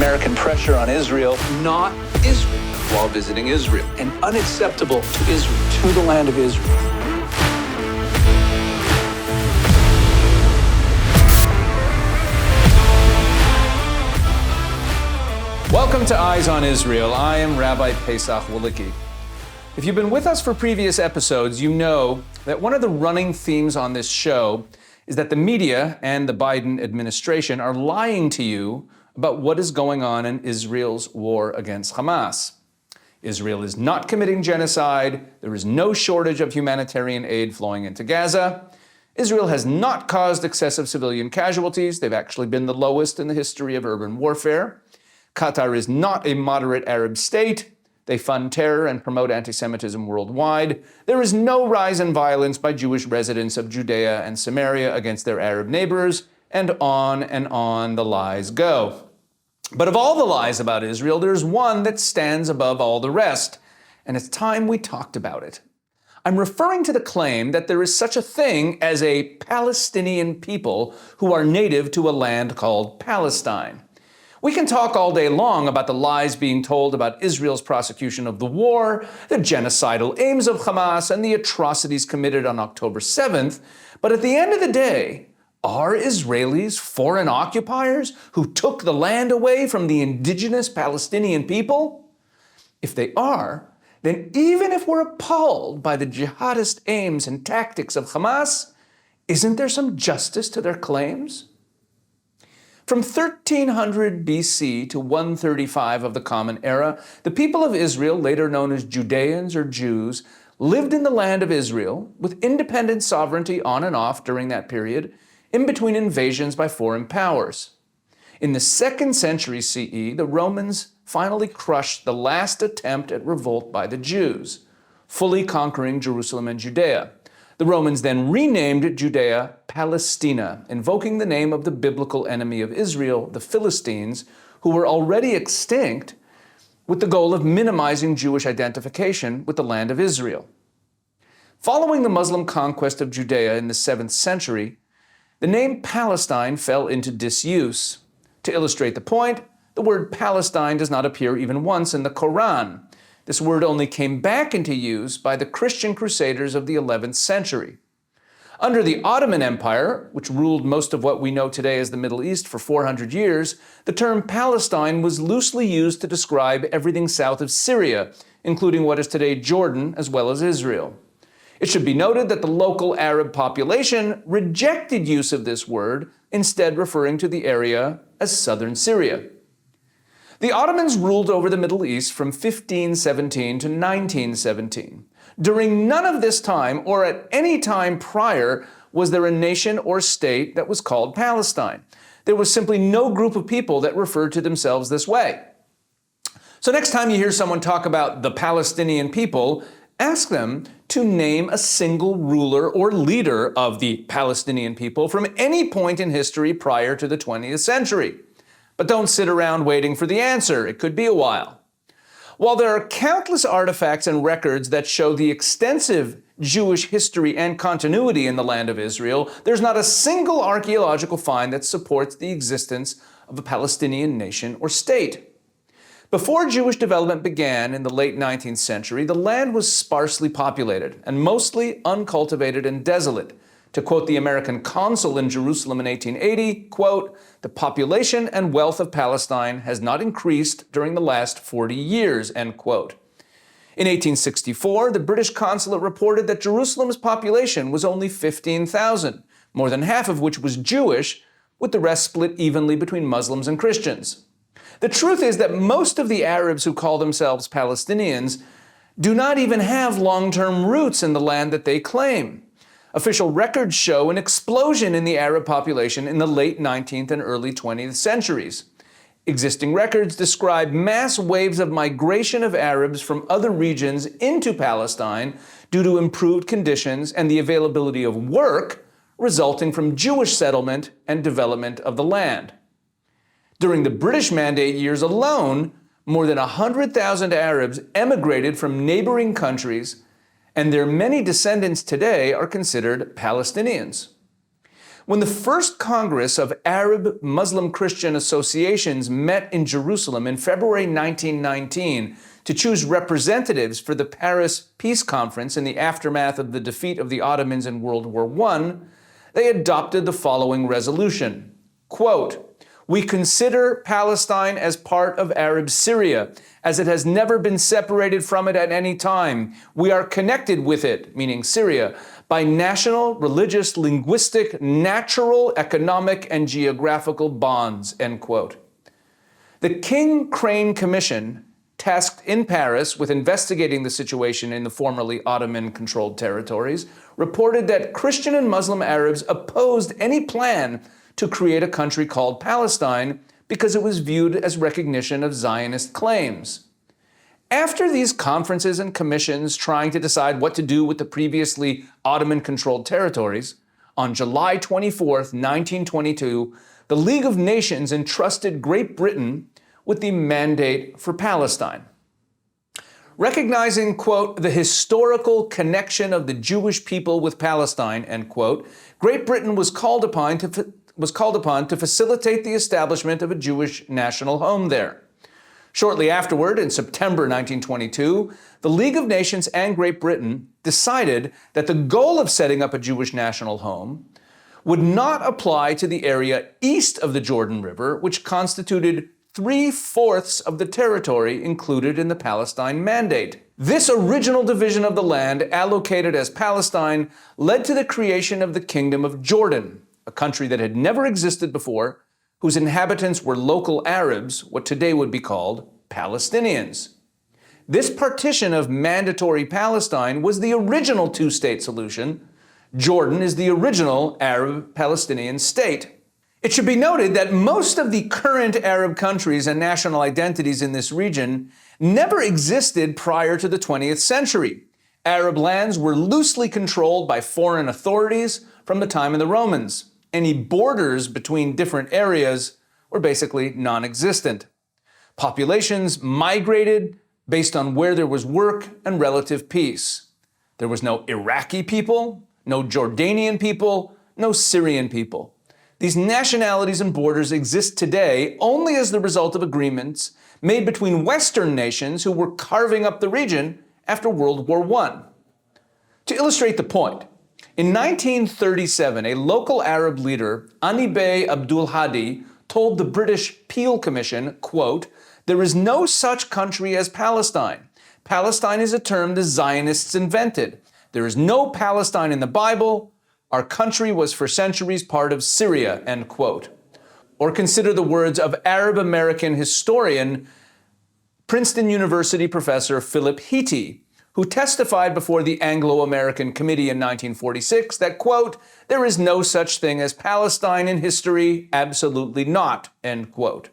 American pressure on Israel, not Israel, while visiting Israel, and unacceptable to Israel, to the land of Israel. Welcome to Eyes on Israel. I am Rabbi Pesach Walicki. If you've been with us for previous episodes, you know that one of the running themes on this show is that the media and the Biden administration are lying to you about what is going on in Israel's war against Hamas. Israel is not committing genocide. There is no shortage of humanitarian aid flowing into Gaza. Israel has not caused excessive civilian casualties. They've actually been the lowest in the history of urban warfare. Qatar is not a moderate Arab state. They fund terror and promote anti-Semitism worldwide. There is no rise in violence by Jewish residents of Judea and Samaria against their Arab neighbors, and on the lies go. But of all the lies about Israel, there's one that stands above all the rest, and it's time we talked about it. I'm referring to the claim that there is such a thing as a Palestinian people who are native to a land called Palestine. We can talk all day long about the lies being told about Israel's prosecution of the war, the genocidal aims of Hamas, and the atrocities committed on October 7th, but at the end of the day, are Israelis foreign occupiers who took the land away from the indigenous Palestinian people? If they are, then even if we're appalled by the jihadist aims and tactics of Hamas, isn't there some justice to their claims? From 1300 BC to 135 of the Common Era, the people of Israel, later known as Judeans or Jews, lived in the land of Israel with independent sovereignty on and off during that period, in between invasions by foreign powers. In the 2nd century CE, the Romans finally crushed the last attempt at revolt by the Jews, fully conquering Jerusalem and Judea. The Romans then renamed Judea Palestina, invoking the name of the biblical enemy of Israel, the Philistines, who were already extinct, with the goal of minimizing Jewish identification with the land of Israel. Following the Muslim conquest of Judea in the 7th century, the name Palestine fell into disuse. To illustrate the point, the word Palestine does not appear even once in the Quran. This word only came back into use by the Christian crusaders of the 11th century. Under the Ottoman Empire, which ruled most of what we know today as the Middle East for 400 years, the term Palestine was loosely used to describe everything south of Syria, including what is today Jordan as well as Israel. It should be noted that the local Arab population rejected use of this word, instead referring to the area as southern Syria. The Ottomans ruled over the Middle East from 1517 to 1917. During none of this time, or at any time prior, was there a nation or state that was called Palestine. There was simply no group of people that referred to themselves this way. So next time you hear someone talk about the Palestinian people, ask them to name a single ruler or leader of the Palestinian people from any point in history prior to the 20th century. But don't sit around waiting for the answer. It could be a while. While there are countless artifacts and records that show the extensive Jewish history and continuity in the land of Israel, there's not a single archaeological find that supports the existence of a Palestinian nation or state. Before Jewish development began in the late 19th century, the land was sparsely populated and mostly uncultivated and desolate. To quote the American consul in Jerusalem in 1880, quote, "The population and wealth of Palestine has not increased during the last 40 years, end quote. In 1864, the British consulate reported that Jerusalem's population was only 15,000, more than half of which was Jewish, with the rest split evenly between Muslims and Christians. The truth is that most of the Arabs who call themselves Palestinians do not even have long-term roots in the land that they claim. Official records show an explosion in the Arab population in the late 19th and early 20th centuries. Existing records describe mass waves of migration of Arabs from other regions into Palestine due to improved conditions and the availability of work resulting from Jewish settlement and development of the land. During the British Mandate years alone, more than 100,000 Arabs emigrated from neighboring countries, and their many descendants today are considered Palestinians. When the first Congress of Arab Muslim Christian Associations met in Jerusalem in February 1919 to choose representatives for the Paris Peace Conference in the aftermath of the defeat of the Ottomans in World War I, they adopted the following resolution. Quote, "We consider Palestine as part of Arab Syria, as it has never been separated from it at any time. We are connected with it," meaning Syria, "by national, religious, linguistic, natural, economic, and geographical bonds," end quote. The King Crane Commission, tasked in Paris with investigating the situation in the formerly Ottoman-controlled territories, reported that Christian and Muslim Arabs opposed any plan to create a country called Palestine because it was viewed as recognition of Zionist claims. After these conferences and commissions trying to decide what to do with the previously Ottoman-controlled territories, on July 24, 1922, the League of Nations entrusted Great Britain with the mandate for Palestine. Recognizing, quote, "the historical connection of the Jewish people with Palestine," end quote, Great Britain was called upon to facilitate the establishment of a Jewish national home there. Shortly afterward, in September 1922, the League of Nations and Great Britain decided that the goal of setting up a Jewish national home would not apply to the area east of the Jordan River, which constituted 3/4 of the territory included in the Palestine Mandate. This original division of the land allocated as Palestine led to the creation of the Kingdom of Jordan, a country that had never existed before, whose inhabitants were local Arabs, what today would be called Palestinians. This partition of mandatory Palestine was the original two-state solution. Jordan is the original Arab-Palestinian state. It should be noted that most of the current Arab countries and national identities in this region never existed prior to the 20th century. Arab lands were loosely controlled by foreign authorities from the time of the Romans. Any borders between different areas were basically non-existent. Populations migrated based on where there was work and relative peace. There was no Iraqi people, no Jordanian people, no Syrian people. These nationalities and borders exist today only as the result of agreements made between Western nations who were carving up the region after World War I. To illustrate the point, in 1937, a local Arab leader, Ani Bey Abdul Hadi, told the British Peel Commission, quote, "There is no such country as Palestine. Palestine is a term the Zionists invented. There is no Palestine in the Bible. Our country was for centuries part of Syria," end quote. Or consider the words of Arab-American historian, Princeton University professor Philip Heaty, who testified before the Anglo-American Committee in 1946 that, quote, "There is no such thing as Palestine in history, absolutely not," end quote.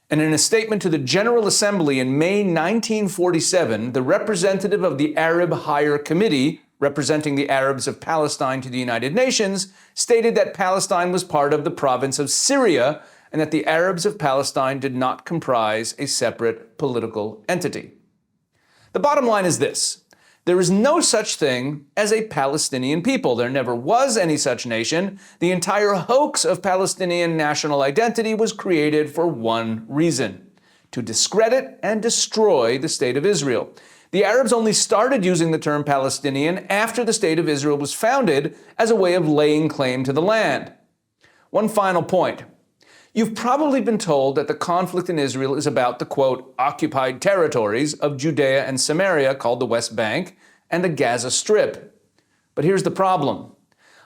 And in a statement to the General Assembly in May 1947, the representative of the Arab Higher Committee, representing the Arabs of Palestine to the United Nations, stated that Palestine was part of the province of Syria and that the Arabs of Palestine did not comprise a separate political entity. The bottom line is this: there is no such thing as a Palestinian people. There never was any such nation. The entire hoax of Palestinian national identity was created for one reason: to discredit and destroy the State of Israel. The Arabs only started using the term Palestinian after the State of Israel was founded as a way of laying claim to the land. One final point. You've probably been told that the conflict in Israel is about the, quote, occupied territories of Judea and Samaria, called the West Bank, and the Gaza Strip. But here's the problem.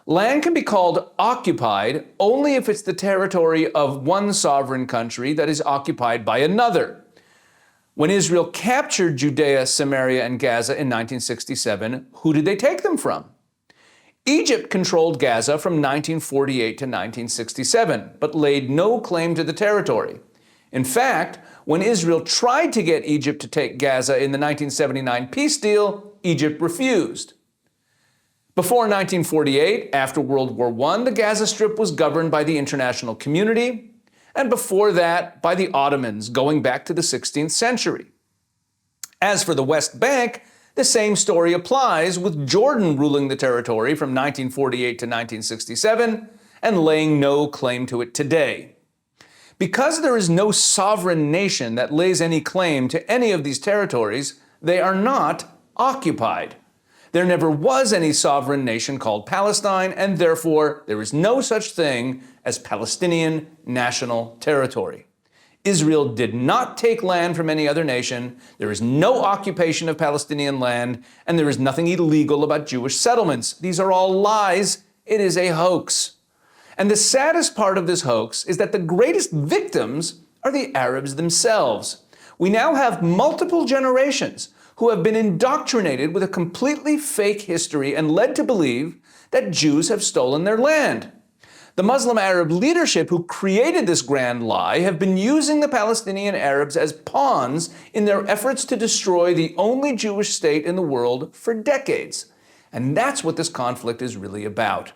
Land can be called occupied only if it's the territory of one sovereign country that is occupied by another. When Israel captured Judea, Samaria, and Gaza in 1967, who did they take them from? Egypt controlled Gaza from 1948 to 1967, but laid no claim to the territory. In fact, when Israel tried to get Egypt to take Gaza in the 1979 peace deal, Egypt refused. Before 1948, after World War I, the Gaza Strip was governed by the international community, and before that, by the Ottomans, going back to the 16th century. As for the West Bank, the same story applies, with Jordan ruling the territory from 1948 to 1967, and laying no claim to it today. Because there is no sovereign nation that lays any claim to any of these territories, they are not occupied. There never was any sovereign nation called Palestine, and therefore there is no such thing as Palestinian national territory. Israel did not take land from any other nation, there is no occupation of Palestinian land, and there is nothing illegal about Jewish settlements. These are all lies. It is a hoax. And the saddest part of this hoax is that the greatest victims are the Arabs themselves. We now have multiple generations who have been indoctrinated with a completely fake history and led to believe that Jews have stolen their land. The Muslim Arab leadership who created this grand lie have been using the Palestinian Arabs as pawns in their efforts to destroy the only Jewish state in the world for decades. And that's what this conflict is really about.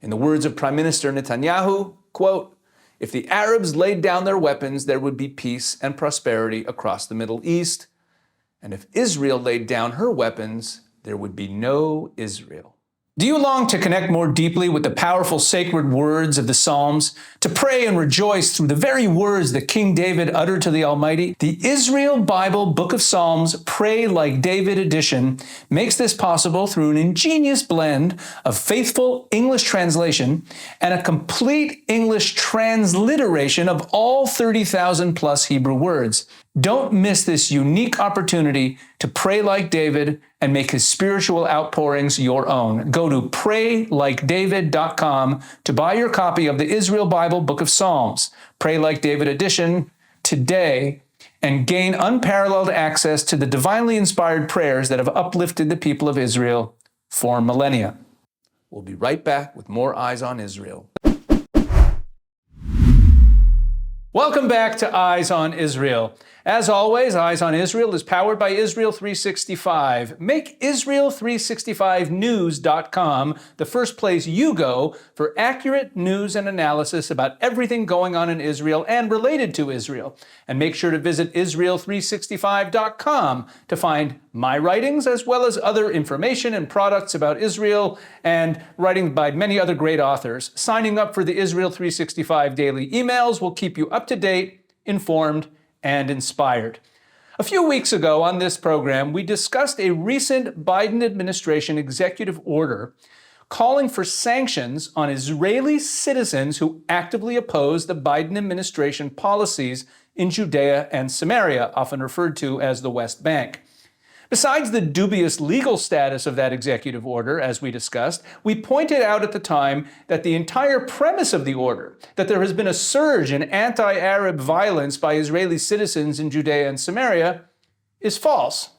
In the words of Prime Minister Netanyahu, quote, "If the Arabs laid down their weapons, there would be peace and prosperity across the Middle East. And if Israel laid down her weapons, there would be no Israel." Do you long to connect more deeply with the powerful sacred words of the Psalms, to pray and rejoice through the very words that King David uttered to the Almighty? The Israel Bible Book of Psalms Pray Like David edition makes this possible through an ingenious blend of faithful English translation and a complete English transliteration of all 30,000 plus Hebrew words. Don't miss this unique opportunity to pray like David and make his spiritual outpourings your own. Go to praylikedavid.com to buy your copy of the Israel Bible Book of Psalms, Pray Like David edition, today, and gain unparalleled access to the divinely inspired prayers that have uplifted the people of Israel for millennia. We'll be right back with more Eyes on Israel. Welcome back to Eyes on Israel. As always, Eyes on Israel is powered by Israel 365. Make Israel365news.com the first place you go for accurate news and analysis about everything going on in Israel and related to Israel. And make sure to visit Israel365.com to find my writings as well as other information and products about Israel and writing by many other great authors. Signing up for the Israel 365 daily emails will keep you up to date, informed, and inspired. A few weeks ago on this program, we discussed a recent Biden administration executive order calling for sanctions on Israeli citizens who actively oppose the Biden administration policies in Judea and Samaria, often referred to as the West Bank. Besides the dubious legal status of that executive order, as we discussed, we pointed out at the time that the entire premise of the order, that there has been a surge in anti-Arab violence by Israeli citizens in Judea and Samaria, is false.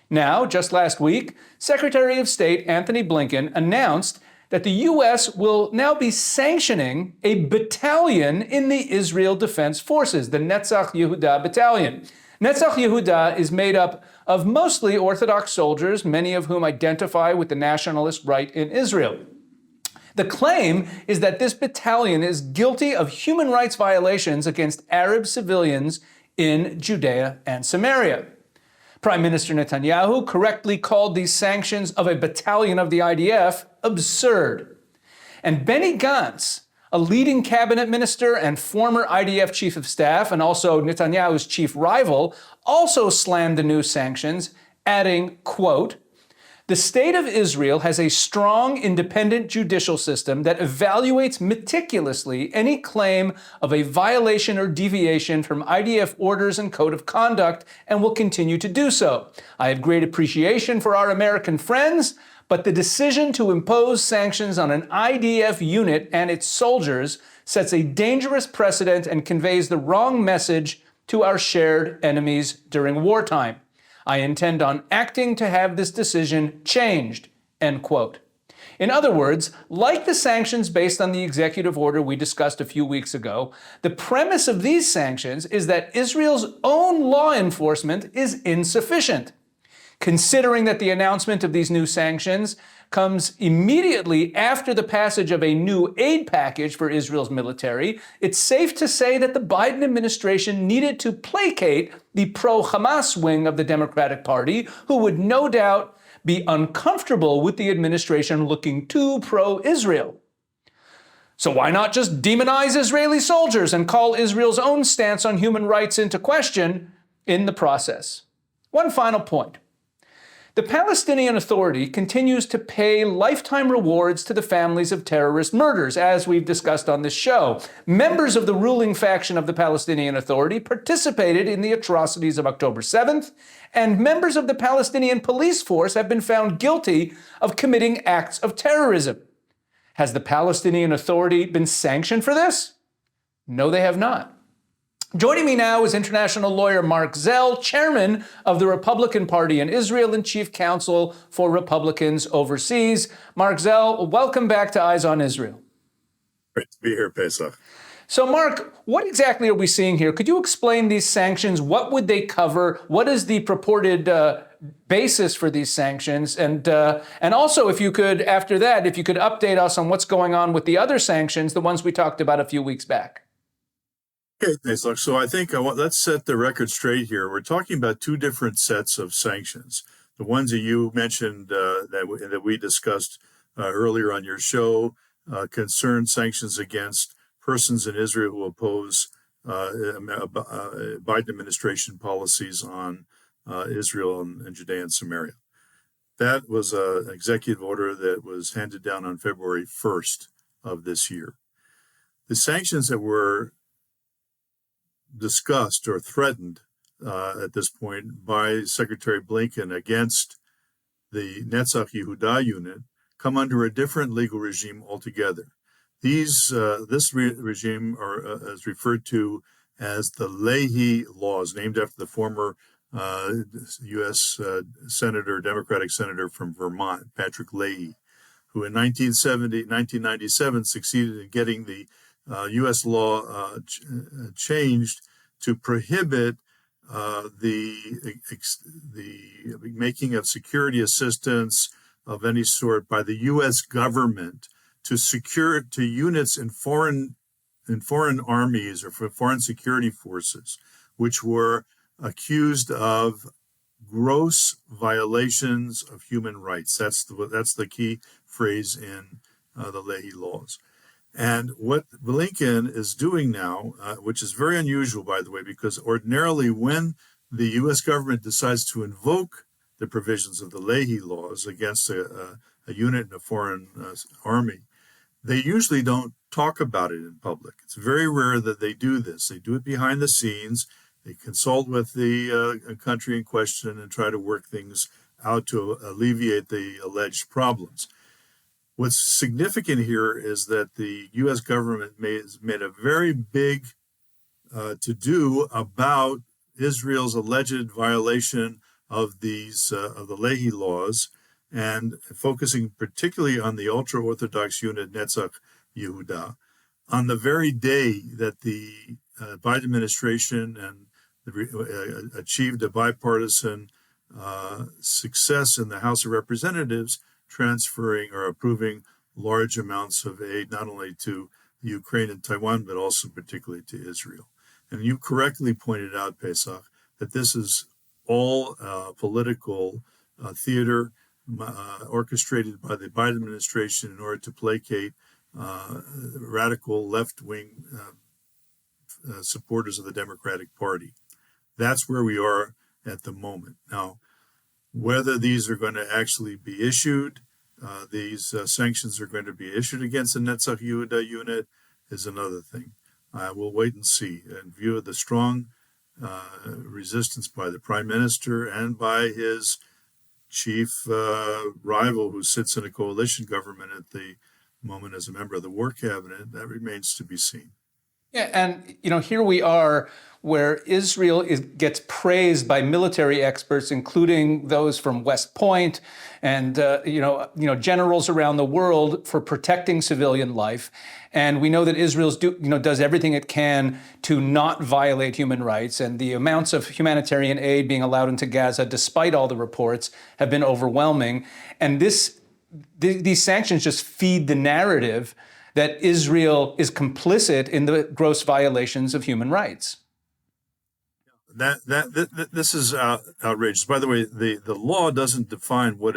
Now, just last week, Secretary of State Antony Blinken announced that the U.S. will now be sanctioning a battalion in the Israel Defense Forces, the Netzach Yehuda Battalion. Netzach Yehuda is made up of mostly Orthodox soldiers, many of whom identify with the nationalist right in Israel. The claim is that this battalion is guilty of human rights violations against Arab civilians in Judea and Samaria. Prime Minister Netanyahu correctly called these sanctions of a battalion of the IDF absurd. And Benny Gantz, a leading cabinet minister and former IDF chief of staff, and also Netanyahu's chief rival, also slammed the new sanctions, adding, quote, "The state of Israel has a strong, independent judicial system that evaluates meticulously any claim of a violation or deviation from IDF orders and code of conduct and will continue to do so. I have great appreciation for our American friends, but the decision to impose sanctions on an IDF unit and its soldiers sets a dangerous precedent and conveys the wrong message to our shared enemies during wartime. I intend on acting to have this decision changed," end quote. In other words, like the sanctions based on the executive order we discussed a few weeks ago, the premise of these sanctions is that Israel's own law enforcement is insufficient. Considering that the announcement of these new sanctions comes immediately after the passage of a new aid package for Israel's military, it's safe to say that the Biden administration needed to placate the pro-Hamas wing of the Democratic Party, who would no doubt be uncomfortable with the administration looking too pro-Israel. So why not just demonize Israeli soldiers and call Israel's own stance on human rights into question in the process? One final point. The Palestinian Authority continues to pay lifetime rewards to the families of terrorist murders, as we've discussed on this show. Members of the ruling faction of the Palestinian Authority participated in the atrocities of October 7th, and members of the Palestinian police force have been found guilty of committing acts of terrorism. Has the Palestinian Authority been sanctioned for this? No, they have not. Joining me now is international lawyer Mark Zell, chairman of the Republican Party in Israel and chief counsel for Republicans overseas. Mark Zell, welcome back to Eyes on Israel. Great to be here, Pesach. So, Mark, what exactly are we seeing here? Could you explain these sanctions? What would they cover? What is the purported basis for these sanctions? And also, if you could, after that, if you could update us on what's going on with the other sanctions, the ones we talked about a few weeks back. Okay, Pesach. So I think let's set the record straight here. We're talking about two different sets of sanctions. The ones that you mentioned that we discussed earlier on your show concern sanctions against persons in Israel who oppose Biden administration policies on Israel and Judea and Samaria. That was an executive order that was handed down on February 1st of this year. The sanctions that were discussed or threatened at this point by Secretary Blinken against the Netzach Yehuda unit come under a different legal regime altogether. This regime is referred to as the Leahy laws, named after the former U.S. Democratic senator from Vermont, Patrick Leahy, who in 1997 succeeded in getting the U.S. law changed to prohibit the making of security assistance of any sort by the U.S. government to units in foreign armies or for foreign security forces, which were accused of gross violations of human rights. That's the key phrase in the Leahy laws. And what Blinken is doing now, which is very unusual, by the way, because ordinarily when the U.S. government decides to invoke the provisions of the Leahy laws against a unit in a foreign army, they usually don't talk about it in public. It's very rare that they do this. They do it behind the scenes. They consult with the country in question and try to work things out to alleviate the alleged problems. What's significant here is that the U.S. government made a very big to-do about Israel's alleged violation of the Leahy laws, and focusing particularly on the ultra-Orthodox unit Netzach Yehuda. On the very day that the Biden administration achieved a bipartisan success in the House of Representatives, transferring or approving large amounts of aid, not only to Ukraine and Taiwan, but also particularly to Israel. And you correctly pointed out, Pesach, that this is all political theater orchestrated by the Biden administration in order to placate radical left-wing supporters of the Democratic Party. That's where we are at the moment. Now, whether these are going to actually be issued, these sanctions are going to be issued against the Netzach Yehuda unit is another thing. We'll wait and see. In view of the strong resistance by the Prime Minister and by his chief rival who sits in a coalition government at the moment as a member of the War Cabinet, that remains to be seen. Yeah, and here we are where Israel gets praised by military experts, including those from West Point and generals around the world for protecting civilian life. And we know that Israel does everything it can to not violate human rights, and the amounts of humanitarian aid being allowed into Gaza, despite all the reports, have been overwhelming. And these sanctions just feed the narrative that Israel is complicit in the gross violations of human rights. This is outrageous. By the way, the law doesn't define what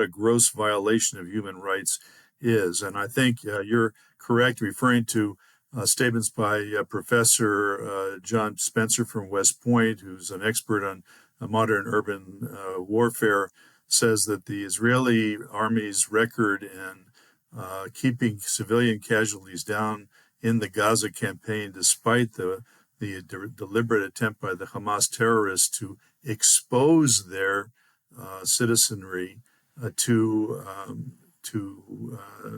a gross violation of human rights is, and I think your correct, referring to statements by Professor John Spencer from West Point, who's an expert on modern urban warfare, says that the Israeli army's record in keeping civilian casualties down in the Gaza campaign, despite the deliberate attempt by the Hamas terrorists to expose their citizenry to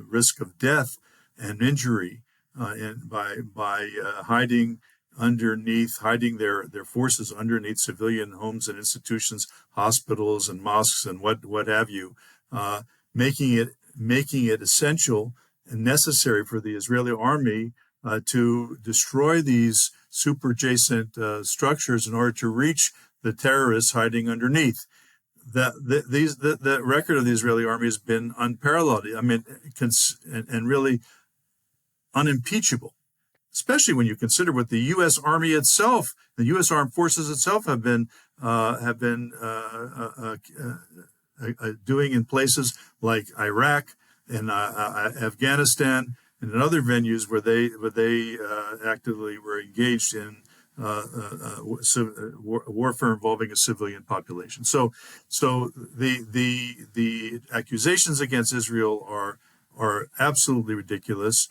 risk of death and injury, and by hiding their forces underneath civilian homes and institutions, hospitals and mosques and what have you, making it essential and necessary for the Israeli army to destroy these super-adjacent structures in order to reach the terrorists hiding underneath. The record of the Israeli army has been unparalleled. I mean, and really unimpeachable, especially when you consider what the U.S. Army itself, the U.S. Armed Forces itself, have been doing in places like Iraq and Afghanistan and in other venues where they actively were engaged in warfare involving a civilian population. So the accusations against Israel are absolutely ridiculous.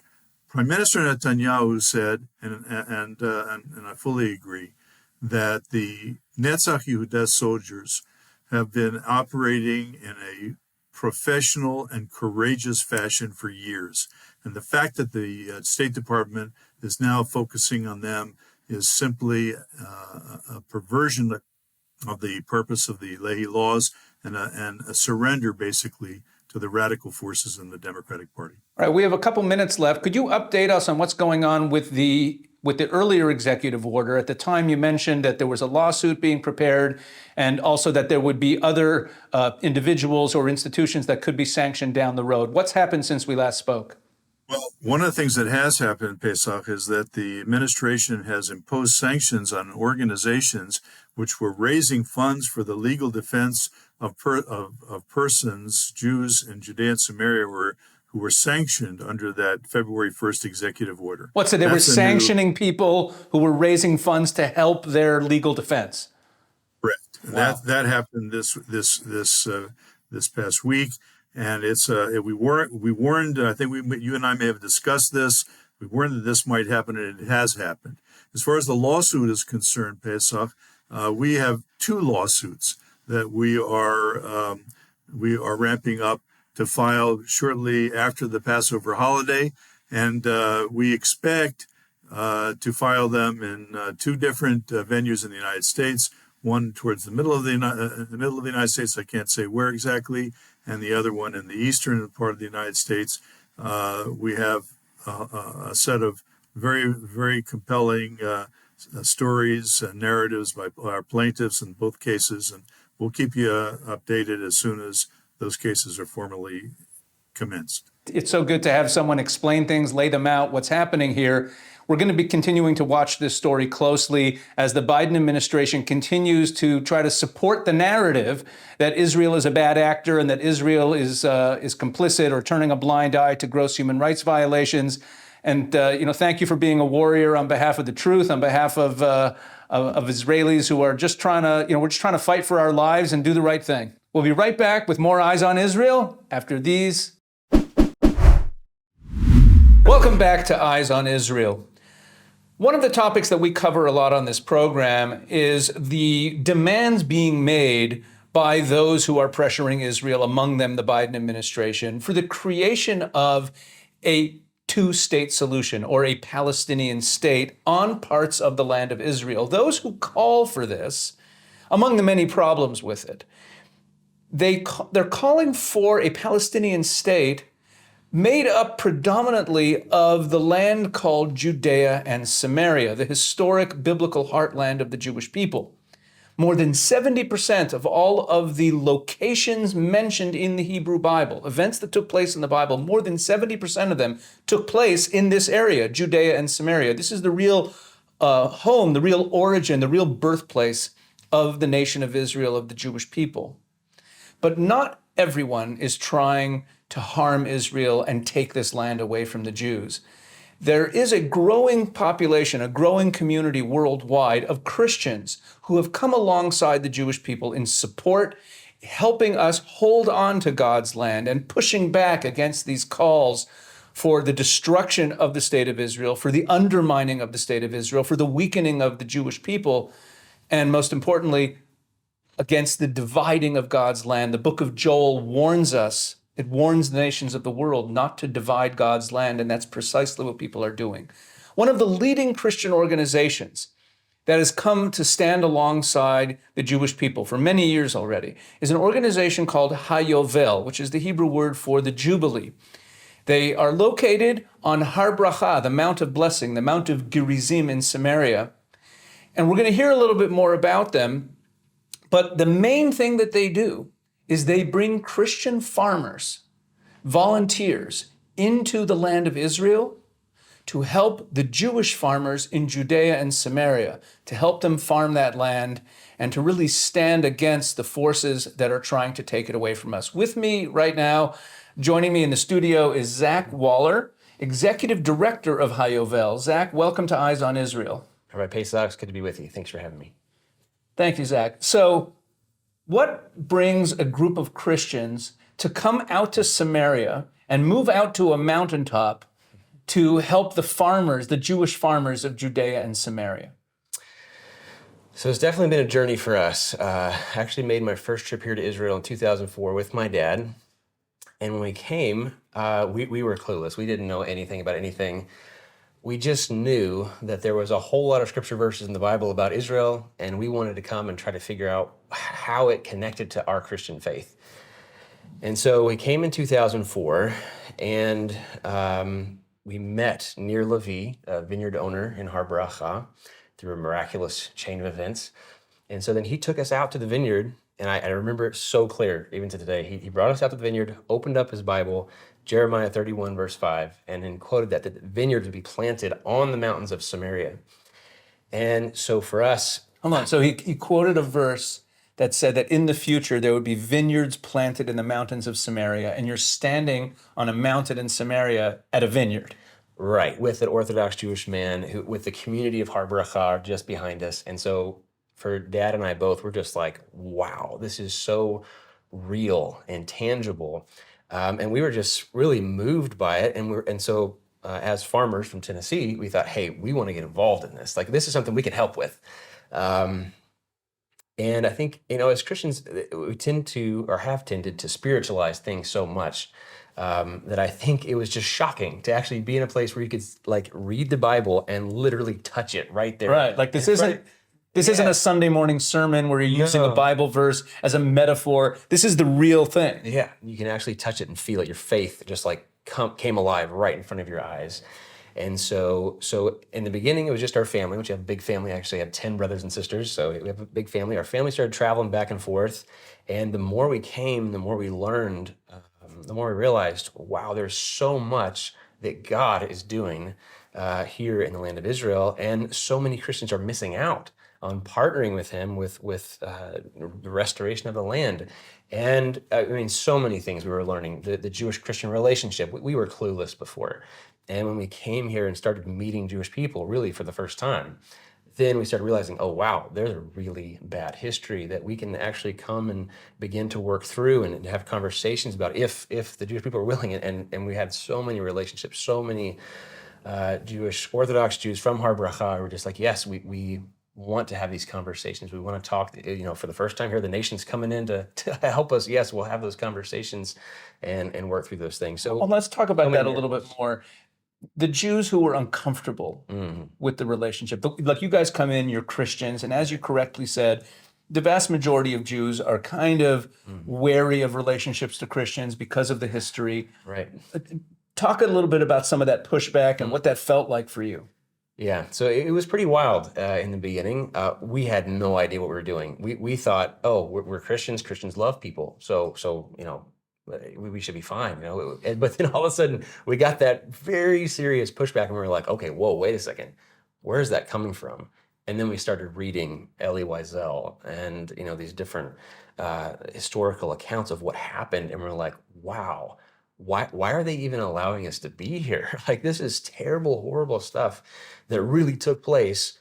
Prime Minister Netanyahu said, and I fully agree, that the Netzach Yehuda soldiers have been operating in a professional and courageous fashion for years. And the fact that the State Department is now focusing on them is simply a perversion of the purpose of the Lehi laws and a surrender, basically, to the radical forces in the Democratic Party. All right, we have a couple minutes left. Could you update us on what's going on with the earlier executive order? At the time, you mentioned that there was a lawsuit being prepared and also that there would be other individuals or institutions that could be sanctioned down the road. What's happened since we last spoke? Well, one of the things that has happened, Pesach, is that the administration has imposed sanctions on organizations which were raising funds for the legal defense of persons, Jews in Judea and Samaria, who were sanctioned under that February 1st executive order. So they were sanctioning people who were raising funds to help their legal defense? Correct. Wow. That happened this past week. And we warned. I think you and I may have discussed this. We warned that this might happen, and it has happened. As far as the lawsuit is concerned, Pesach, we have two lawsuits that we are ramping up to file shortly after the Passover holiday, and we expect to file them in two different venues in the United States. One towards the middle of the United States, I can't say where exactly, and the other one in the eastern part of the United States. We have a set of very, very compelling stories and narratives by our plaintiffs in both cases, and we'll keep you updated as soon as those cases are formally commenced. It's so good to have someone explain things, lay them out, what's happening here. We're going to be continuing to watch this story closely as the Biden administration continues to try to support the narrative that Israel is a bad actor and that Israel is complicit or turning a blind eye to gross human rights violations. And thank you for being a warrior on behalf of the truth, on behalf of Israelis who are just trying to, we're just trying to fight for our lives and do the right thing. We'll be right back with more Eyes on Israel after these. Welcome back to Eyes on Israel. One of the topics that we cover a lot on this program is the demands being made by those who are pressuring Israel, among them the Biden administration, for the creation of a two-state solution or a Palestinian state on parts of the land of Israel. Those who call for this, among the many problems with it, they're calling for a Palestinian state made up predominantly of the land called Judea and Samaria, the historic biblical heartland of the Jewish people. More than 70% of all of the locations mentioned in the Hebrew Bible, events that took place in the Bible, more than 70% of them took place in this area, Judea and Samaria. This is the real home, the real origin, the real birthplace of the nation of Israel, of the Jewish people. But not everyone is trying to harm Israel and take this land away from the Jews. There is a growing population, a growing community worldwide of Christians who have come alongside the Jewish people in support, helping us hold on to God's land and pushing back against these calls for the destruction of the state of Israel, for the undermining of the state of Israel, for the weakening of the Jewish people, and most importantly, against the dividing of God's land. The book of Joel warns us, it warns the nations of the world not to divide God's land, and that's precisely what people are doing. One of the leading Christian organizations that has come to stand alongside the Jewish people for many years already is an organization called Hayovel, which is the Hebrew word for the Jubilee. They are located on Har Bracha, the Mount of Blessing, the Mount of Gerizim in Samaria. And we're going to hear a little bit more about them. But the main thing that they do is they bring Christian farmers, volunteers, into the land of Israel to help the Jewish farmers in Judea and Samaria, to help them farm that land and to really stand against the forces that are trying to take it away from us. With me right now, joining me in the studio is Zach Waller, Executive Director of Hayovel. Zach, welcome to Eyes on Israel. All right, Pesach, it's good to be with you. Thanks for having me. Thank you, Zach. So what brings a group of Christians to come out to Samaria and move out to a mountaintop to help the farmers, the Jewish farmers of Judea and Samaria? So it's definitely been a journey for us. I actually made my first trip here to Israel in 2004 with my dad. And when we came, we were clueless. We didn't know anything about anything. We just knew that there was a whole lot of scripture verses in the Bible about Israel, and we wanted to come and try to figure out how it connected to our Christian faith. And so we came in 2004, and we met Nir Levi, a vineyard owner in Har Bracha, through a miraculous chain of events. And so then he took us out to the vineyard, and I remember it so clear, even to today. He brought us out to the vineyard, opened up his Bible, Jeremiah 31, verse 5, and then quoted that the vineyards would be planted on the mountains of Samaria. And so for us... Hold on. So he quoted a verse that said that in the future there would be vineyards planted in the mountains of Samaria, and you're standing on a mountain in Samaria at a vineyard. Right, with an Orthodox Jewish man, who, with the community of Har Bracha just behind us. And so for Dad and I both, we're just like, wow, this is so real and tangible. And we were just really moved by it. And so as farmers from Tennessee, we thought, hey, we want to get involved in this. Like, this is something we can help with. And I think, as Christians, we tend to, or have tended to spiritualize things so much that I think it was just shocking to actually be in a place where you could read the Bible and literally touch it right there. Right. Like this isn't a Sunday morning sermon where you're using a Bible verse as a metaphor. This is the real thing. Yeah, you can actually touch it and feel it. Your faith just came alive right in front of your eyes. And so in the beginning, it was just our family, which we have a big family. I actually have 10 brothers and sisters, so we have a big family. Our family started traveling back and forth. And the more we came, the more we learned, the more we realized, wow, there's so much that God is doing here in the land of Israel. And so many Christians are missing out on partnering with him with the restoration of the land. And so many things we were learning. The Jewish-Christian relationship, we were clueless before. And when we came here and started meeting Jewish people really for the first time, then we started realizing, oh, wow, there's a really bad history that we can actually come and begin to work through and have conversations about if the Jewish people are willing. And we had so many relationships, so many Jewish, Orthodox Jews from Har Bracha were just like, yes, we want to have these conversations. We want to talk, for the first time here, the nation's coming in to help us. Yes, we'll have those conversations and work through those things. So let's talk about that a little bit more. The Jews who were uncomfortable with the relationship, like you guys come in, you're Christians, and as you correctly said, the vast majority of Jews are kind of wary of relationships to Christians because of the history. Right. Talk a little bit about some of that pushback and what that felt like for you. Yeah, so it was pretty wild in the beginning. We had no idea what we were doing. We thought, oh, we're Christians. Christians love people, so we should be fine, But then all of a sudden, we got that very serious pushback, and we were like, okay, whoa, wait a second, where is that coming from? And then we started reading Elie Wiesel and these different historical accounts of what happened, and we're like, wow, why are they even allowing us to be here? Like, this is terrible, horrible stuff that really took place.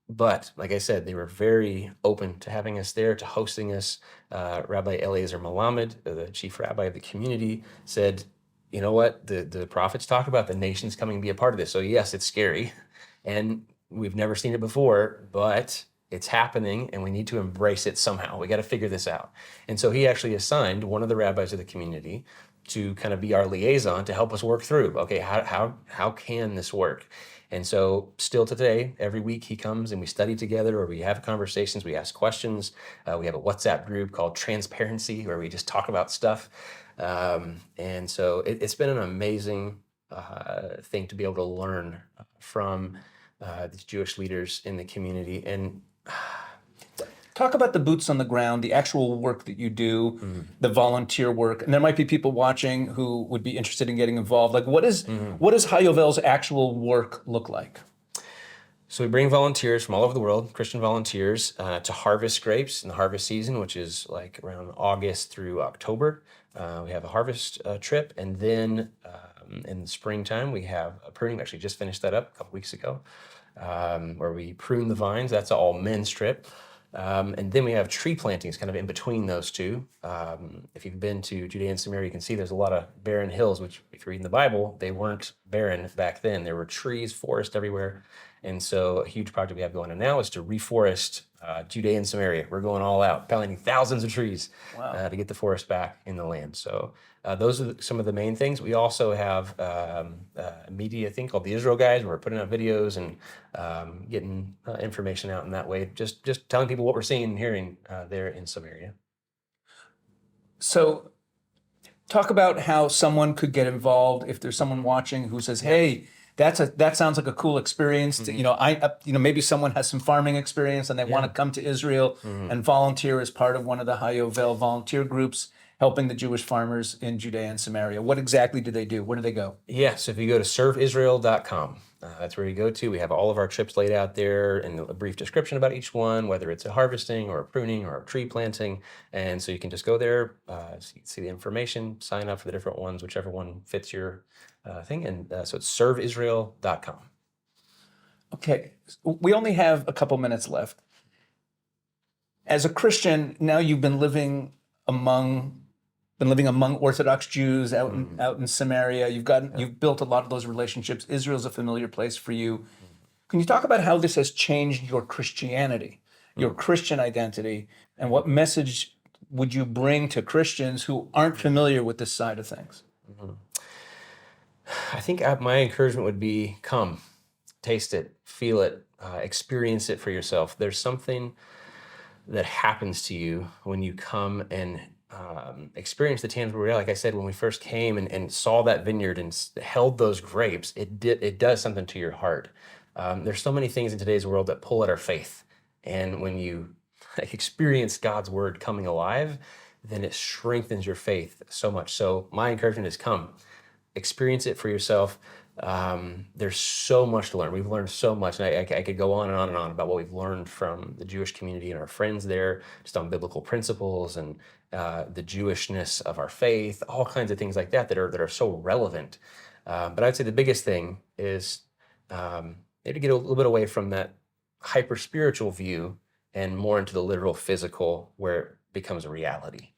But like I said, they were very open to having us there, to hosting us. Rabbi Eliezer Melamed, the chief rabbi of the community, said, you know what, the prophets talk about the nations coming to be a part of this. So yes, it's scary, and we've never seen it before, but it's happening, and we need to embrace it somehow. We got to figure this out. And so he actually assigned one of the rabbis of the community to kind of be our liaison to help us work through, okay, how can this work? And so still today, every week he comes and we study together, or we have conversations, we ask questions. We have a WhatsApp group called Transparency where we just talk about stuff. And so it's been an amazing thing to be able to learn from these Jewish leaders in the community. And Talk about the boots on the ground, the actual work that you do, the volunteer work. And there might be people watching who would be interested in getting involved. Like, what does Hayovel's actual work look like? So we bring volunteers from all over the world, Christian volunteers, to harvest grapes in the harvest season, which is like around August through October. We have a harvest trip, and then in the springtime we have a pruning. We actually just finished that up a couple weeks ago, where we prune the vines. That's an all men's trip. And then we have tree plantings kind of in between those two. If you've been to Judea and Samaria, you can see there's a lot of barren hills, which if you're reading the Bible, they weren't barren back then. There were trees, forest everywhere. And so a huge project we have going on now is to reforest Judea and Samaria. We're going all out, planting thousands of trees to get the forest back in the land. So those are some of the main things. We also have a media thing called the Israel Guys, where we're putting out videos and getting information out in that way, just telling people what we're seeing and hearing there in Samaria. So talk about how someone could get involved if there's someone watching who says, hey, that sounds like a cool experience. To, maybe someone has some farming experience and they want to come to Israel and volunteer as part of one of the Hayovel volunteer groups helping the Jewish farmers in Judea and Samaria. What exactly do they do? Where do they go? Yeah, so if you go to serveisrael.com, that's where you go to. We have all of our trips laid out there and a brief description about each one, whether it's a harvesting or a pruning or a tree planting. And so you can just go there, see the information, sign up for the different ones, whichever one fits your thing. And so it's serveisrael.com. Okay, we only have a couple minutes left. As a Christian, now you've been living among Orthodox Jews out in Samaria. You've built a lot of those relationships. Israel's a familiar place for you. Can you talk about how this has changed your Christianity, your Christian identity, and what message would you bring to Christians who aren't familiar with this side of things? I think my encouragement would be come, taste it, feel it, experience it for yourself. There's something that happens to you when you come and experience the tangible reality. Like I said, when we first came and saw that vineyard and held those grapes, it does something to your heart. There's so many things in today's world that pull at our faith. And when you experience God's word coming alive, then it strengthens your faith so much. So my encouragement is come, experience it for yourself. There's so much to learn. We've learned so much, and I could go on and on and on about what we've learned from the Jewish community and our friends there, just on biblical principles and the Jewishness of our faith, all kinds of things like that that are so relevant. But I'd say the biggest thing is maybe to get a little bit away from that hyper spiritual view and more into the literal physical, where it becomes a reality.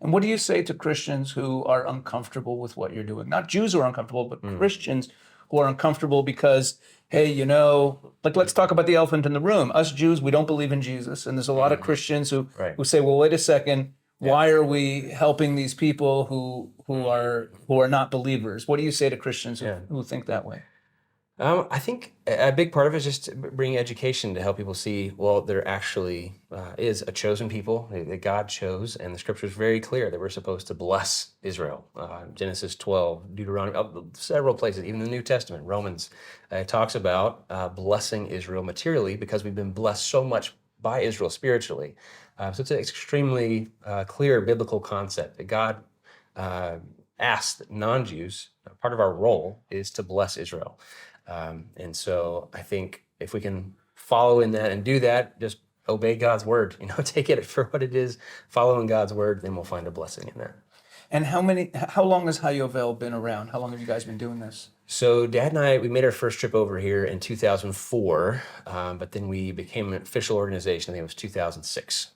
And what do you say to Christians who are uncomfortable with what you're doing? Not Jews who are uncomfortable, but Christians who are uncomfortable because, hey, let's talk about the elephant in the room. Us Jews, we don't believe in Jesus. And there's a lot of Christians who say, well, wait a second, why are we helping these people who are not believers? What do you say to Christians who think that way? I think a big part of it is just bringing education to help people see, well, there actually is a chosen people that God chose, and the scripture is very clear that we're supposed to bless Israel. Genesis 12, Deuteronomy, several places, even the New Testament, Romans, talks about blessing Israel materially because we've been blessed so much by Israel spiritually. So it's an extremely clear biblical concept that God asked non-Jews, part of our role is to bless Israel. And so I think if we can follow in that and do that, just obey God's word, take it for what it is, following God's word, then we'll find a blessing in that. And how long has Hayovel been around? How long have you guys been doing this? So Dad and I, we made our first trip over here in 2004, but then we became an official organization. I think it was 2006.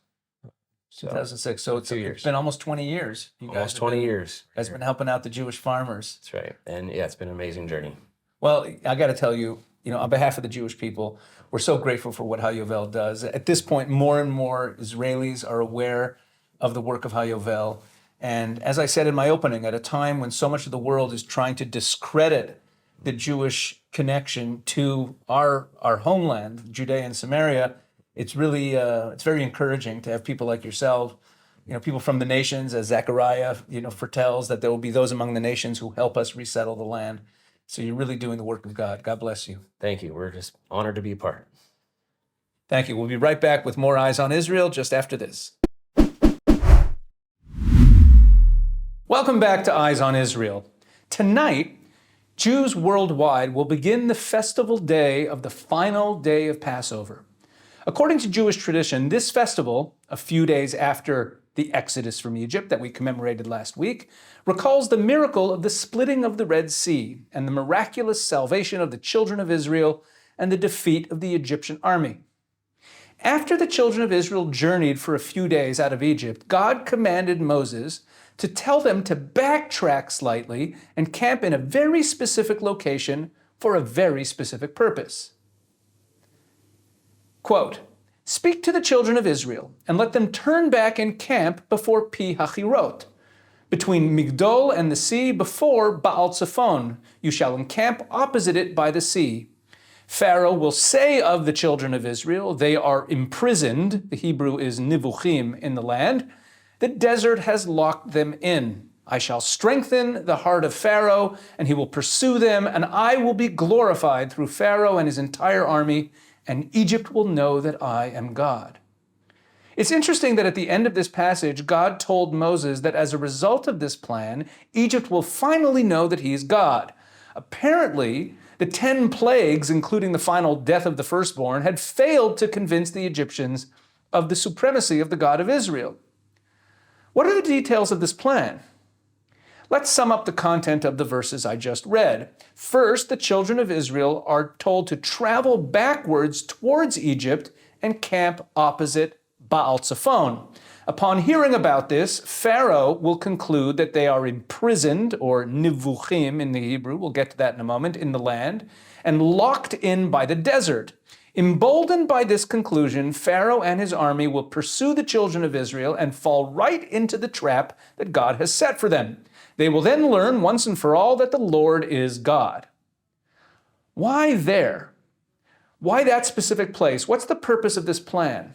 So 2006. So it's 2 years. It's been almost 20 years. You guys Almost have 20 been- years. You guys have been helping out the Jewish farmers. That's right. And yeah, it's been an amazing journey. Well, I got to tell you, on behalf of the Jewish people, we're so grateful for what Hayovel does. At this point, more and more Israelis are aware of the work of Hayovel. And as I said in my opening, at a time when so much of the world is trying to discredit the Jewish connection to our homeland, Judea and Samaria, it's really it's very encouraging to have people like yourself, people from the nations, as Zechariah foretells that there will be those among the nations who help us resettle the land. So you're really doing the work of God. God bless you. Thank you. We're just honored to be a part. Thank you. We'll be right back with more Eyes on Israel just after this. Welcome back to Eyes on Israel. Tonight, Jews worldwide will begin the festival day of the final day of Passover. According to Jewish tradition, this festival, a few days after the Exodus from Egypt that we commemorated last week, recalls the miracle of the splitting of the Red Sea and the miraculous salvation of the children of Israel and the defeat of the Egyptian army. After the children of Israel journeyed for a few days out of Egypt, God commanded Moses to tell them to backtrack slightly and camp in a very specific location for a very specific purpose. Quote, "Speak to the children of Israel and let them turn back and camp before Pi Hachirot, between Migdol and the sea before Baal Zephon. You shall encamp opposite it by the sea. Pharaoh will say of the children of Israel, they are imprisoned, the Hebrew is nivuchim, in the land. The desert has locked them in. I shall strengthen the heart of Pharaoh, and he will pursue them, and I will be glorified through Pharaoh and his entire army, and Egypt will know that I am God." It's interesting that at the end of this passage, God told Moses that as a result of this plan, Egypt will finally know that he is God. Apparently, the 10 plagues, including the final death of the firstborn, had failed to convince the Egyptians of the supremacy of the God of Israel. What are the details of this plan? Let's sum up the content of the verses I just read. First, the children of Israel are told to travel backwards towards Egypt and camp opposite Baal Zephon. Upon hearing about this, Pharaoh will conclude that they are imprisoned, or nivuchim in the Hebrew, we'll get to that in a moment, in the land, and locked in by the desert. Emboldened by this conclusion, Pharaoh and his army will pursue the children of Israel and fall right into the trap that God has set for them. They will then learn once and for all that the Lord is God. Why there? Why that specific place? What's the purpose of this plan?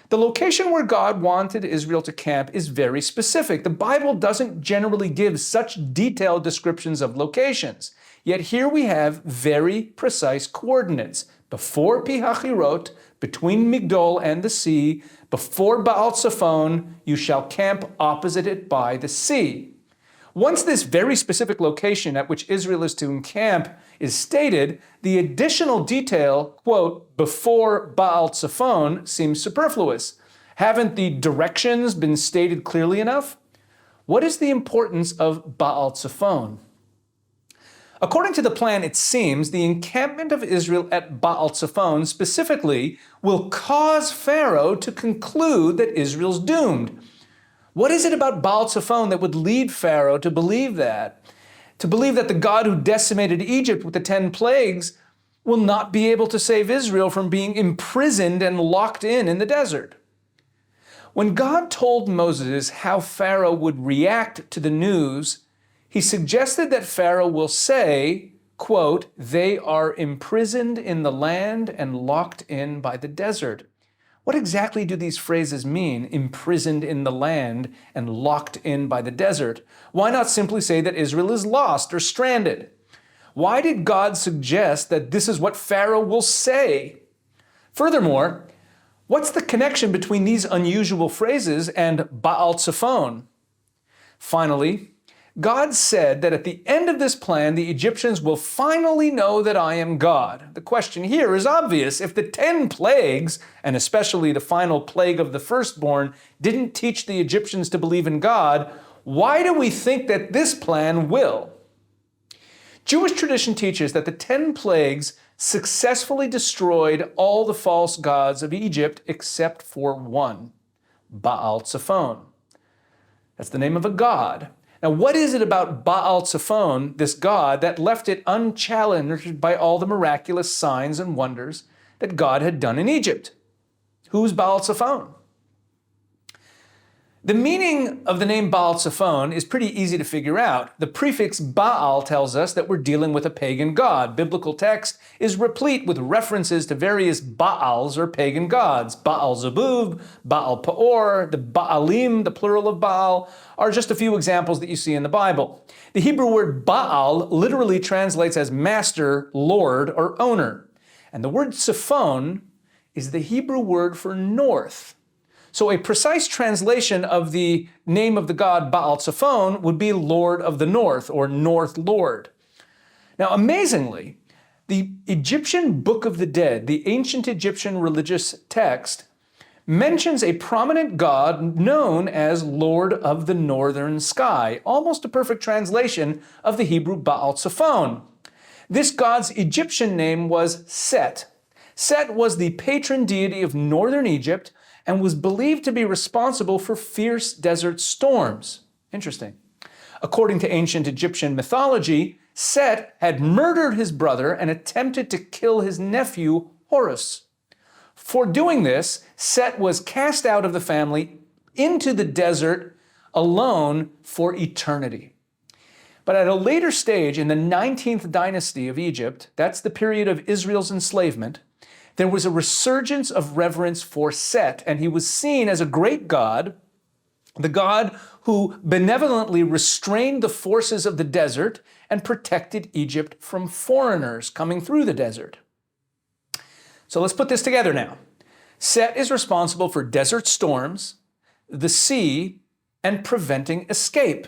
The location where God wanted Israel to camp is very specific. The Bible doesn't generally give such detailed descriptions of locations. Yet here we have very precise coordinates. Before Pi Hachirot, between Migdol and the sea, before Baal Zephon, you shall camp opposite it by the sea. Once this very specific location at which Israel is to encamp is stated, the additional detail, quote, before Baal Zephon, seems superfluous. Haven't the directions been stated clearly enough? What is the importance of Baal Zephon? According to the plan, it seems the encampment of Israel at Baal Zephon specifically will cause Pharaoh to conclude that Israel's doomed. What is it about Baal Zephon that would lead Pharaoh to believe that? To believe that the God who decimated Egypt with the 10 plagues will not be able to save Israel from being imprisoned and locked in the desert? When God told Moses how Pharaoh would react to the news, he suggested that Pharaoh will say, quote, "They are imprisoned in the land and locked in by the desert." What exactly do these phrases mean, imprisoned in the land and locked in by the desert? Why not simply say that Israel is lost or stranded? Why did God suggest that this is what Pharaoh will say? Furthermore, what's the connection between these unusual phrases and Baal Zephon? Finally, God said that at the end of this plan, the Egyptians will finally know that I am God. The question here is obvious. If the 10 plagues, and especially the final plague of the firstborn, didn't teach the Egyptians to believe in God, Why do we think that this plan will? Jewish tradition teaches that the 10 plagues successfully destroyed all the false gods of Egypt except for one, Baal Tzephon. That's the name of a god. Now, what is it about Baal Tzephon, this god, that left it unchallenged by all the miraculous signs and wonders that God had done in Egypt? Who's Baal Tzephon? The meaning of the name Baal Tzephon is pretty easy to figure out. The prefix Baal tells us that we're dealing with a pagan god. Biblical text is replete with references to various Baals or pagan gods. Baal Zebub, Baal Peor, the Baalim, the plural of Baal, are just a few examples that you see in the Bible. The Hebrew word Baal literally translates as master, lord, or owner. And the word Tzephon is the Hebrew word for north. So a precise translation of the name of the god Baal Tzephon would be Lord of the North, or North Lord. Now, amazingly, the Egyptian Book of the Dead, the ancient Egyptian religious text, mentions a prominent god known as Lord of the Northern Sky, almost a perfect translation of the Hebrew Baal Tzephon. This god's Egyptian name was Set. Set was the patron deity of northern Egypt and was believed to be responsible for fierce desert storms. Interesting. According to ancient Egyptian mythology, Set had murdered his brother and attempted to kill his nephew, Horus. For doing this, Set was cast out of the family into the desert alone for eternity. But at a later stage in the 19th dynasty of Egypt, that's the period of Israel's enslavement, there was a resurgence of reverence for Set, and he was seen as a great god, the god who benevolently restrained the forces of the desert and protected Egypt from foreigners coming through the desert. So let's put this together now. Set is responsible for desert storms, the sea, and preventing escape.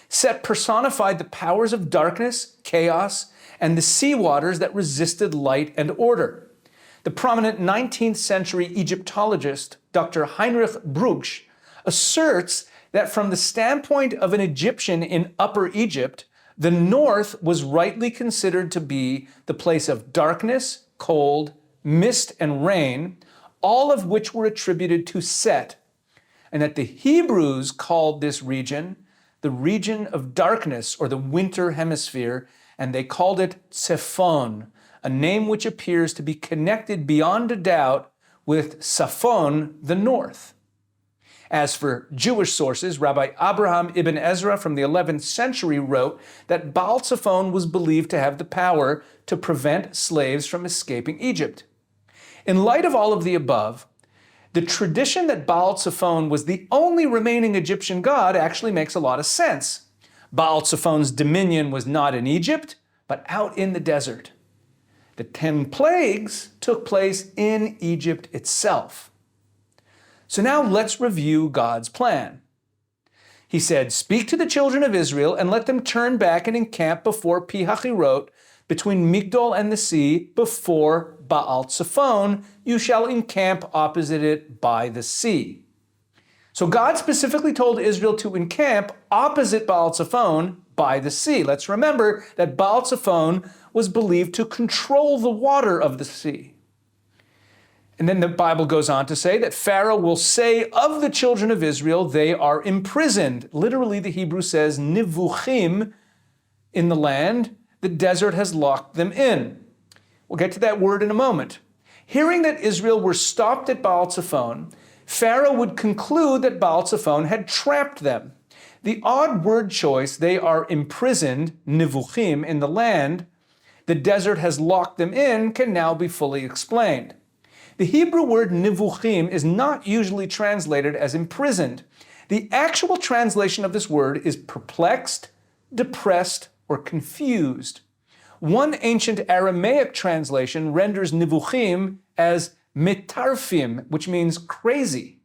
Set personified the powers of darkness, chaos, and the sea waters that resisted light and order. The prominent 19th century Egyptologist, Dr. Heinrich Brugsch, asserts that from the standpoint of an Egyptian in Upper Egypt, the north was rightly considered to be the place of darkness, cold, mist, and rain, all of which were attributed to Set, and that the Hebrews called this region the region of darkness, or the winter hemisphere, and they called it Tzephon, a name which appears to be connected beyond a doubt with Safon, the north. As for Jewish sources, Rabbi Abraham ibn Ezra from the 11th century wrote that Baal Tzephon was believed to have the power to prevent slaves from escaping Egypt. In light of all of the above, the tradition that Baal Tzephon was the only remaining Egyptian god actually makes a lot of sense. Baal Tzephon's dominion was not in Egypt, but out in the desert. The 10 plagues took place in Egypt itself. So now let's review God's plan. He said, "Speak to the children of Israel and let them turn back and encamp before Pi-Hahirot, between Migdol and the sea, before Baal Tzephon. You shall encamp opposite it by the sea." So God specifically told Israel to encamp opposite Baal Tzephon by the sea. Let's remember that Baal Tzephon was believed to control the water of the sea. And then the Bible goes on to say that Pharaoh will say of the children of Israel, they are imprisoned. Literally, the Hebrew says, nivuchim, in the land. The desert has locked them in. We'll get to that word in a moment. Hearing that Israel were stopped at Baal Tzephon, Pharaoh would conclude that Baal Tzephon had trapped them. The odd word choice, they are imprisoned, nivuchim, in the land, the desert has locked them in, can now be fully explained. The Hebrew word nivuchim is not usually translated as imprisoned. The actual translation of this word is perplexed, depressed, or confused. One ancient Aramaic translation renders nivuchim as metarfim, which means crazy.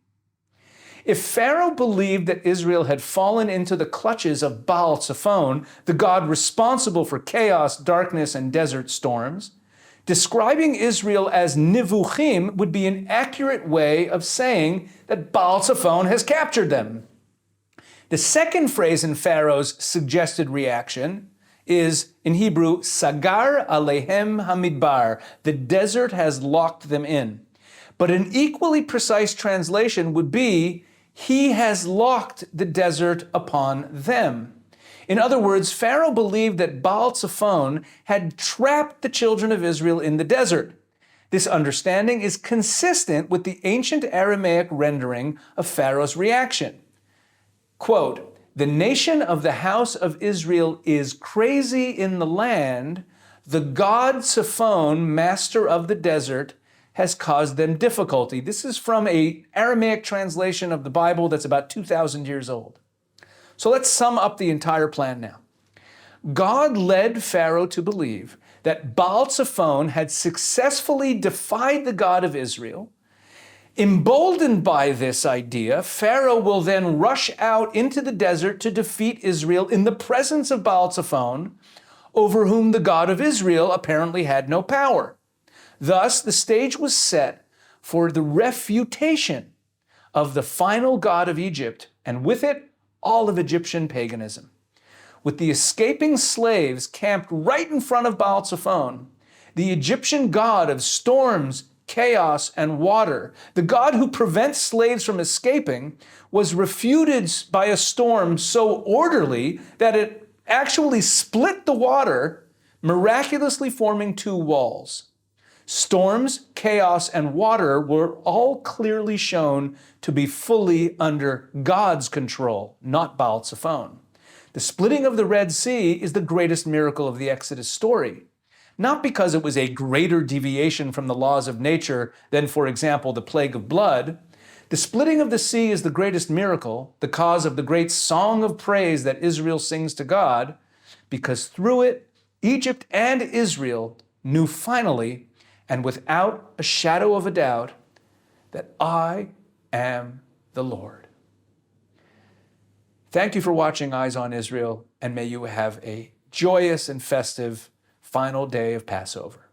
If Pharaoh believed that Israel had fallen into the clutches of Baal Tzephon, the god responsible for chaos, darkness, and desert storms, describing Israel as nivuchim would be an accurate way of saying that Baal Tzephon has captured them. The second phrase in Pharaoh's suggested reaction is, in Hebrew, Sagar alehem hamidbar. The desert has locked them in. But an equally precise translation would be, he has locked the desert upon them. In other words, Pharaoh believed that Baal Zephon had trapped the children of Israel in the desert. This understanding is consistent with the ancient Aramaic rendering of Pharaoh's reaction. Quote, the nation of the house of Israel is crazy in the land. The god Zephon, master of the desert, has caused them difficulty. This is from an Aramaic translation of the Bible that's about 2,000 years old. So let's sum up the entire plan now. God led Pharaoh to believe that Baal Zephon had successfully defied the God of Israel. Emboldened by this idea, Pharaoh will then rush out into the desert to defeat Israel in the presence of Baal Zephon, over whom the God of Israel apparently had no power. Thus, the stage was set for the refutation of the final god of Egypt, and with it, all of Egyptian paganism. With the escaping slaves camped right in front of Baal Zephon, the Egyptian god of storms, chaos, and water, the god who prevents slaves from escaping, was refuted by a storm so orderly that it actually split the water, miraculously forming two walls. Storms, chaos, and water were all clearly shown to be fully under God's control, not Baal Zephon. The splitting of the Red Sea is the greatest miracle of the Exodus story, not because it was a greater deviation from the laws of nature than, for example, the plague of blood. The splitting of the sea is the greatest miracle, the cause of the great song of praise that Israel sings to God, because through it, Egypt and Israel knew finally and without a shadow of a doubt that I am the Lord. Thank you for watching Eyes on Israel, and may you have a joyous and festive final day of Passover.